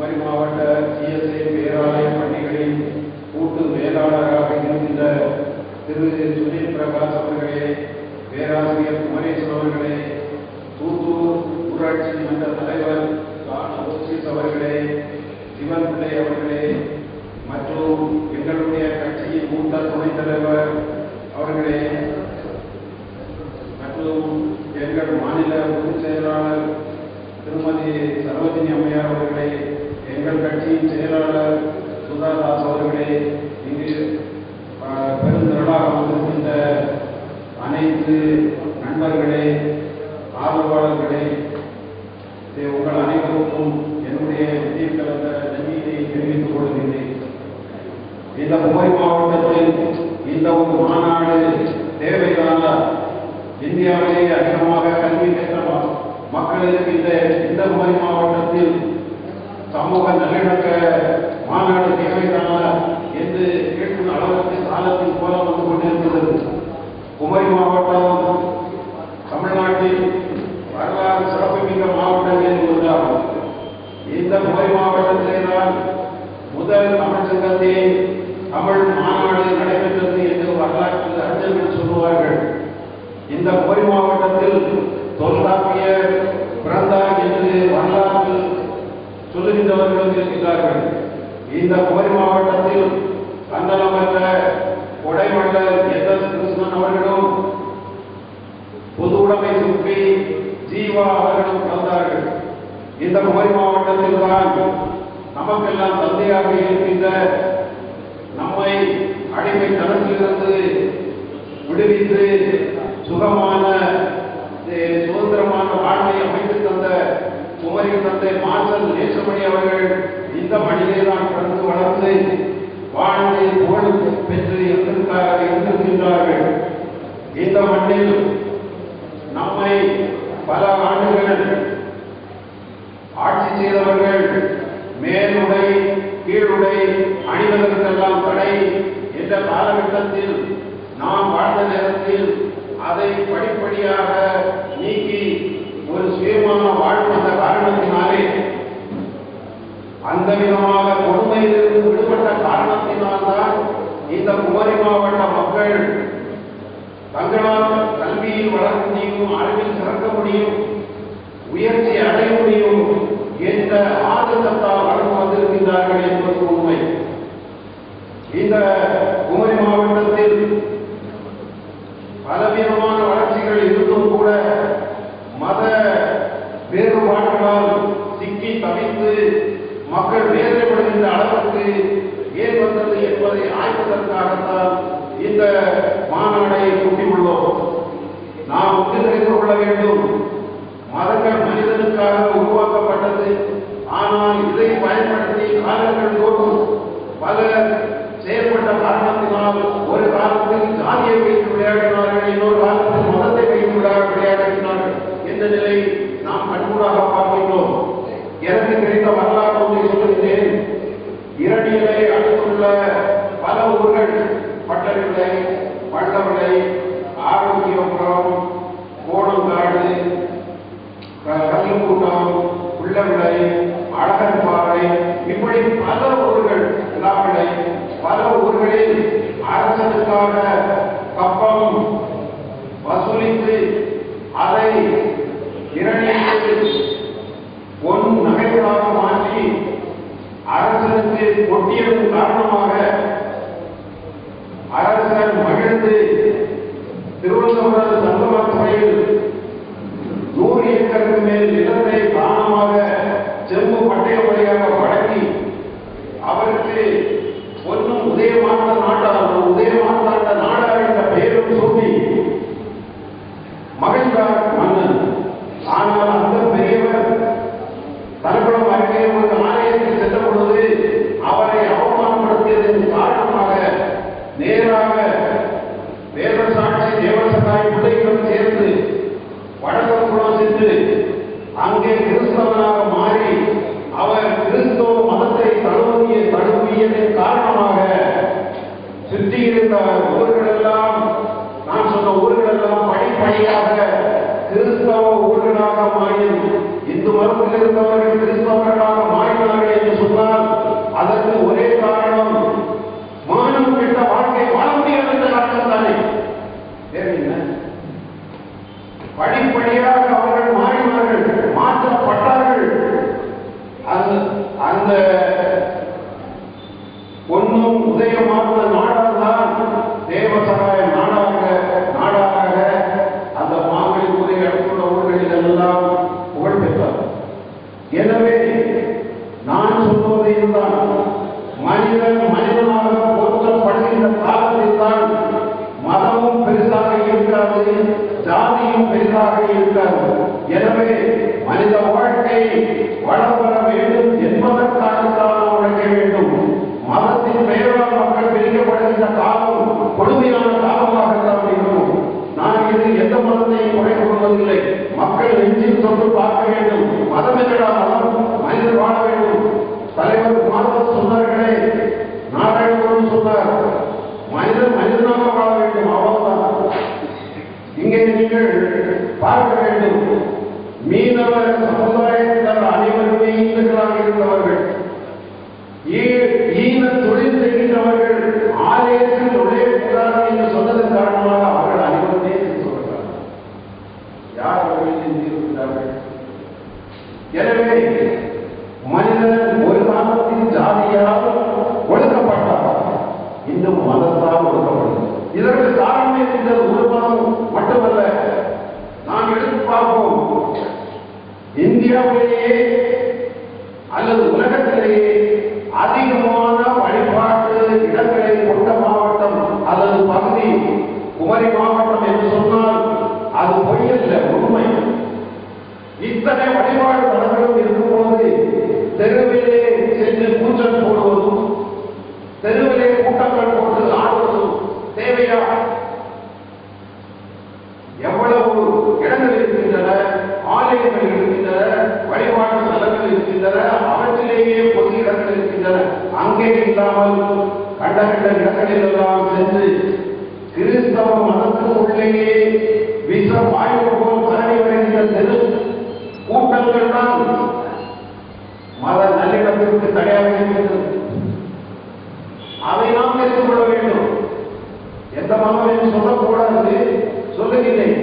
குமரி மாவட்ட சிஎஸ்ஐ பேராலய பணிகளின் கூட்டு மேலாளராக இருக்கின்ற திரு சுனில் பிரகாஷ் அவர்களே, பேராசிரியர் குமரேசன் அவர்களே, தூத்தூர் ஊராட்சி மன்ற தலைவர் ஓசிஸ் அவர்களே, சிவன் பிள்ளை அவர்களே மற்றும் எங்களுடைய கட்சியின் மூத்த துணைத் தலைவர் அவர்களே மற்றும் எங்கள் மாநில பொதுச் செயலாளர் திருமதி சரோஜினி அம்மையார் அவர்களே, எங்கள் கட்சியின் செயலாளர் சுதாதாஸ் அவர்களே, இங்கு பெருந்திரளாக வந்திருக்கின்ற அனைத்து நண்பர்களே, ஆதரவாளர்களே, உங்கள் அனைவருக்கும் என்னுடைய உயிர் கலந்த நன்றியை தெரிவித்துக் கொள்கின்றேன். இந்த குமரி மாவட்டத்தில் இந்த ஒரு மாநாடு தேவையான இந்தியாவிலேயே அதிகமாக கல்வி பெற்ற மக்கள் இருக்கின்ற இந்த குமரி மாவட்டத்தில் சமூக நல்லிணக்க மாநாடு தேவைதானா என்று கேட்கும் அளவுக்கு காலத்தின் கோலம் வந்து கொண்டிருக்கிறது. குமரி மாவட்டம் தமிழ்நாட்டில் வரலாறு சிறப்புமிக்க மாவட்டங்களில் ஒன்றாகும். இந்த குமரி மாவட்டத்திலே தான் முதல் தமிழ் சங்கத்தின் தமிழ் மாநாடு நடைபெற்றது என்று வரலாற்று அறிஞர்கள் சொல்லுவார்கள். இந்த குமரி மாவட்டத்தில் தொல்காப்பியர் பிறந்தார் என்று வரலாற்று சொல்லுகின்றவர்களும் இருக்கிறார்கள். இந்த குமரி மாவட்டத்தில் கண்டனமற்ற கொடைமண்டல் எஸ் கிருஷ்ணன் அவர்களும் பொது உடைமை சுற்றி ஜீவா அவர்களும் பிறந்தார்கள். இந்த குமரி மாவட்டத்தில் தான் நமக்கெல்லாம் தந்தையாக இருக்கின்ற நம்மை அடிமை தனத்திலிருந்து விடுவித்து சுகமான சுதந்திரமான வாழ்வை அமைத்து தந்த குமரி தந்தை மார்சல் நேசமணி அவர்கள் இந்த மண்ணிலே தான் பிறந்து வளர்ந்து வாழ்ந்து புகழ் பெற்று இருந்திருக்கின்றார்கள். இந்த மண்ணில் நம்மை பல ஆண்டுகள் ஆட்சி செய்தவர்கள் மேலுடை கீழுடை அணிவதற்கெல்லாம் தடை என்ற காலகட்டத்தில் நாம் வாழ்ந்த நேரத்தில் அதை படிப்படியாக நீக்கி ஒரு சுயமான வாழ்வு என்ற காரணத்தினாலே அந்த விதமாக கொடுமையிலிருந்து விடுபட்ட காரணத்தினால்தான் இந்த குமரி மாவட்ட மக்கள் தங்களால் கல்வியில் வளர முடியும், அறிவில் சிறக்க முடியும், உயர்ச்சி அடைய முடியும் என்ற ஆதங்கத்தால் வளர்ந்து வந்திருக்கின்றார்கள் என்பது உண்மை. இந்த குமரி மாவட்டத்தில் பலவிதமான வளர்ச்சிகள் இருந்தும் கூட மத வேறுபாடுகளால் சிக்கி தவித்து மக்கள் வேறுபடுகின்ற அளவுக்கு ஏன் வந்தது என்பதை ஆய்வதற்காகத்தான் இந்த மாநாடை கூட்டியுள்ளோம். நாம் ஒன்று தெரிந்து கொள்ள வேண்டும், மதங்கள் மனிதனுக்காக உருவாக்கப்பட்டது. ஆனால் இதை பயன்படுத்தி காலங்கள் தோறும் பலர் செயல்பட்ட காரணத்தினால் ஒரு காலத்தில் ஜாதியை வைத்து விளையாடினார்கள், இன்னொரு காலத்தில் மதத்தை வைத்து விளையாடினார்கள் என்ற நிலை நாம் கண்கூடாக பார்க்கின்றோம். எனக்கு கிடைத்த வரலாறு ஒன்றை சொல்லுகிறேன். இரணியலை அடுத்துள்ள பல ஊர்கள் பட்டவிளை, பள்ளவிளை, ஆரோக்கியபுரம், கோணங்காடு, கல்லுக்கூட்டம், உள்ளவிளை, அழகன்பாறை, இப்படி பல ஊர்கள், எல்லாவிளை, பல ஊர்களில் அரசனுக்காக கப்பம் வசூலித்து அதை இரணியத்தில் பொன் நகைகளாக மாற்றி அரசனுக்கு கொட்டியதன் காரணமாக அரசன் மகிழ்ந்து திருவண்ணாமலை சங்கமத்துறையில் 100 ஏக்கருக்கு மேல் நிலத்தை தானமாக செம்பு பட்டய முறையாக வழங்கி அவருக்கு பொன்னும் உதயமார்த்தாண்ட நாடார் என்ற பெயரும் சூட்டி மகிழ்ந்தார் மன்னன். ஆனால் அந்த பெரியவர் தலக்குளம் அருகே ஒரு ஆலயத்தில் சென்ற பொழுது அவரை அவமானப்படுத்தியதன் காரணமாக நேராக வேதசாட்சி தேவசகாய் பிள்ளைகளும் சேர்ந்து வடக்குளம் சென்று அங்கே கிறிஸ்தவனாக மாறி அவர் கிறிஸ்தவ மதத்தை தழுவியதன் காரணமாக சுற்றி இருந்த ஊர்களெல்லாம், நான் சொன்ன ஊர்களெல்லாம் படிப்படியாக கிறிஸ்தவ ஊர்களாக மாறியது. இந்து மதத்தில் இருந்தவர்கள் கிறிஸ்தவர்களாக மாறினார்கள் என்று எனவே நான் சொல்வது இதுதான், மனிதன் மனிதனாக போற்றப்படுகின்ற காலத்தில் தான் மதமும் பெரிதாக இருக்காது, ஜாதியும் பெரிதாக இருக்காது. எனவே மனித வாழ்க்கை வளம் பெற வேண்டும் என்பதற்காகத்தான் உழைக்க வேண்டும். மதத்தின் பெயரால் மக்கள் பிரிக்கப்படுகின்ற காலம் கொடுமையான காலமாகத்தான் இருக்கும். நான் இது எந்த மதத்தையும் குறை கொள்வதில்லை. மக்கள் நெஞ்சில் தொட்டு பார்க்க வேண்டும். மதம் என்னடா மதம்? மனிதர் வாழ வேண்டும். தலைவர் மாதவர் சொன்னார்களே, நாராயணபுரம் சொன்னார், மனிதன் மனிதனாக வாழ வேண்டும், அவ்வளவுதான். இங்கே நீங்கள் பார்க்க வேண்டும், மீனவ சமுதாயத்தினர் அனைவருமே இந்துக்களாக இருந்தவர்கள், ஈன தொழில் செய்கின்றவர்கள் ஆலயத்தில் நுழையக்கூடாது என்று சொன்னதன் காரணமாக அவர்கள் அனைவருமே சொல்கிறார்கள். யார் அவர்கள் இருக்கிறார்கள்? எனவே மனிதன் ஒரு காலத்தில் ஜாதியால் ஒடுக்கப்பட்டார், இன்னும் மதத்தால் ஒடுக்கப்படும். இதற்கு காரணம் இருக்கின்றது. ஒரு மதம் மட்டுமல்ல. நாம் எடுத்து பார்ப்போம், இந்தியாவிலேயே அல்லது உலகத்திலேயே அதிகமான வழிபாட்டு இடங்களை கொண்ட மாவட்டம் அல்லது பகுதி குமரி மாவட்டம் என்று சொன்னால் அது பொய்யல்ல, உண்மை. இத்தனை வழிபாடு தலங்களும் இருக்கும்போது தெருவிலே சென்று கூச்சல் போடுவதும், தெருவிலே கூட்டங்கள் போட்டு ஆடுவதும் தேவையா? எவ்வளவு இடங்கள் இருக்கின்றன, ஆலயங்கள் இருக்கின்றன, வழிபாட்டு தலங்கள் இருக்கின்றன, அவற்றிலேயே பொது இடங்கள் இருக்கின்றன. அங்கே இல்லாமல் கண்ட கண்ட இடங்களில் எல்லாம் சென்று கிறிஸ்தவ மதத்திற்குள்ளேயே விஷ வாயு போல் பரவி வருகின்ற தெரு கூட்டங்கள் தான் மத நல்லிடத்திற்கு தடையாக இருக்கின்றது. அதை நாம் தெரிந்து கொள்ள வேண்டும். எந்த மதம் என்று சொல்லக்கூடாது, சொல்லுகிறேன்.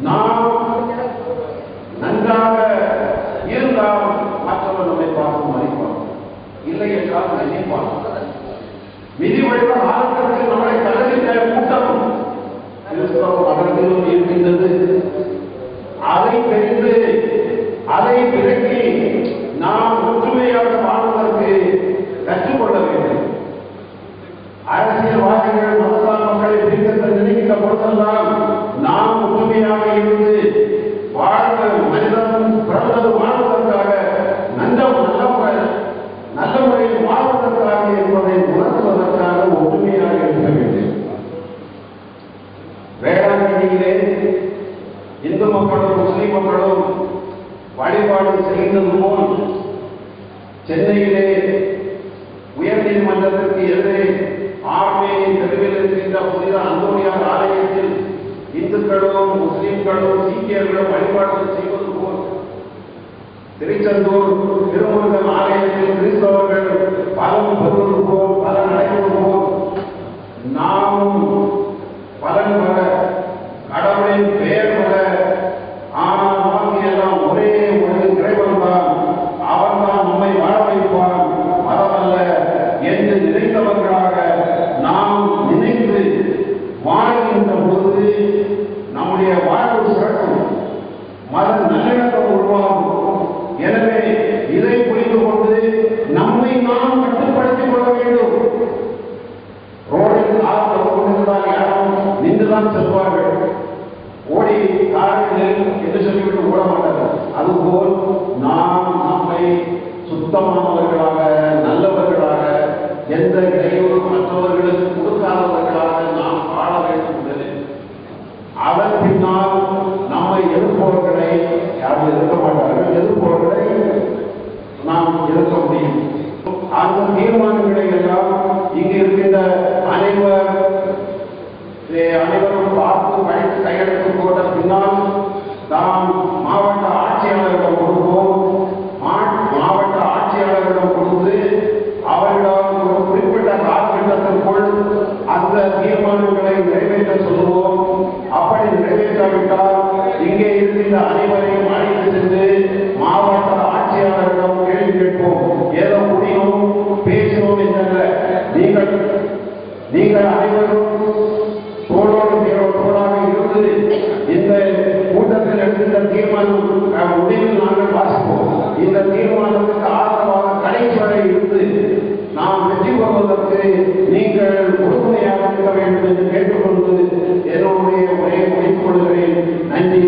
நாம் நன்றாக இருந்தால் மற்றவர் நம்மை பார்த்து மதிப்பார், இல்லை என்றால் நினைப்பார். விதி வழிபட ஆரம்பத்தில் நம்மளை தகுதித்த கூட்டம் கிறிஸ்தவ மதத்திலும் இருக்கின்றது. அதை தெரிந்து அதை விலக்கி நாம் ஒற்றுமையாக வாழ்வதற்கு கற்றுக்கொள்ள வேண்டும். அரசியல்வாதிகள் மதத்தால் மக்களை பிரிக்க நினைக்கின்ற பொழுதெல்லாம் நாம் ஒற்றுமையாக இருந்து வாழ்வ மனிதன் பிறந்தது வாழ்வதற்காக நல்ல முறையில் வாழ்வதற்காக என்பதை உணர்த்துவதற்காக ஒற்றுமையாக இருக்க வேண்டும். வேளாண்மையிலே இந்து மக்களும் முஸ்லிம் மக்களும் வழிபாடு செய்கின்றது போல் சென்னையிலே உயர்நீதிமன்றத்திற்கு எதிரே ஆர்மேனியின் தெருவில் இருக்கின்ற புனித அந்தோனியார் ஆலயத்தில் இந்துக்களும் முஸ்லிம்களும் சீக்கியர்களும் வழிபாடு செய்வது போல் திருச்செந்தூர் திருமுருகன் ஆலயத்தில் கிறிஸ்தவர்கள் பலன் பெறுவது போல், பலன் அடைவது போல் நாமும் பலன் பெற, கடவுளின் பெயர் பெற, ஆனால் நமக்கு எல்லாம் ஒரே ஒரு இறைவன் தான், அவன் தான் நம்மை வாழ வைப்பான், மதமல்ல என்று நினைத்தவர்களாக நாம் நினைத்து வாழ்கின்ற பொழுது நம்முடைய வாழ்வு சிறக்கும், மத நல்லிணக்கம் உருவாகும். எனவே இதை புரிந்து கொண்டு நம்மை நாம் கட்டுப்படுத்திக் கொள்ள வேண்டும். ரோடில் கார் கொண்டிருந்தால் யாரும் நின்றுதான் செல்வார்கள், ஓடி காரில் என்று சொல்லிவிட்டு ஓட மாட்டார்கள். அதுபோல் நாம் நம்மை சுத்தமானவர்களாக, நல்லவர்களாக, எந்த இடையூறும் மற்றவர்களுக்கு கொடுக்காதவர்களாக நாம் வாழ வேண்டும். அதன் பின்னால் நம்மை எதிர்ப்பவர்களை யாரும் எதிர்க்க மாட்டார்கள், எதிர்ப்பவர்களை நாம் எதிர்க்க முடியும். அந்த தீர்மானங்களை எல்லாம் இங்கு இருக்கின்ற அனைவரும் பார்த்து படித்து கையெழுத்து போட்ட பின்னால் நாம் மாவட்ட ஆட்சியாளரிடம் கொடுப்போம். மாவட்ட ஆட்சியாளரிடம் கொடுத்து அவரிடம் ஒரு குறிப்பிட்ட காலகட்டத்திற்குள் அந்த தீர்மானங்களை நிறைவேற்ற சொல்லுவோம். அப்படி நிறைவேற்றாவிட்டால் இங்கே இருக்கின்ற அனைவரையும் அழைத்து சென்று மாவட்ட ஆட்சியாளரிடம் கேள்வி கேட்போம். ஏதோ முடியும் பேசினோம் என்றல்ல, நீங்கள் அனைவரும் தோழாக இருந்து இந்த கூட்டத்தில் எடுக்கின்ற தீர்மானம் முடிவில் நாங்கள் வாசிப்போம். இந்த தீர்மானத்துக்கு ஆதரவாக கடைசி வரை இருந்து நாம் வெற்றி பெறுவதற்கு நீங்கள் உறுதுணையாக இருக்க வேண்டும் என்று கேட்டுக்கொண்டு என்னுடைய உரையை முடித்துக் கொள்கிறேன். நன்றி.